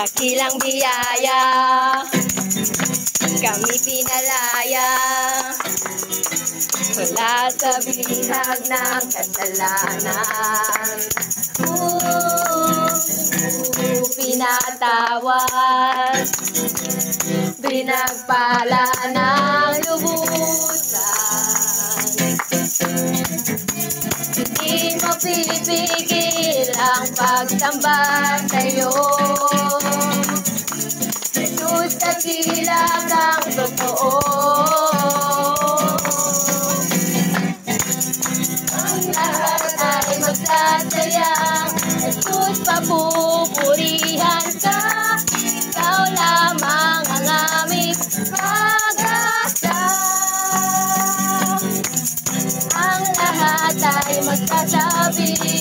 dakilang biyaya kami pinalaya mula sa bihag ng kasalanan. Pinatawad, binagpala ng lubusan. Hindi mo pipigil ang pagsamba sa'yo. Jesus, dakila kang totoo. Ang lahat ay magsasaya. Jesus, papupurihan ka. Ikaw lamang ang aming pag-asa. Ang lahat ay magsasabi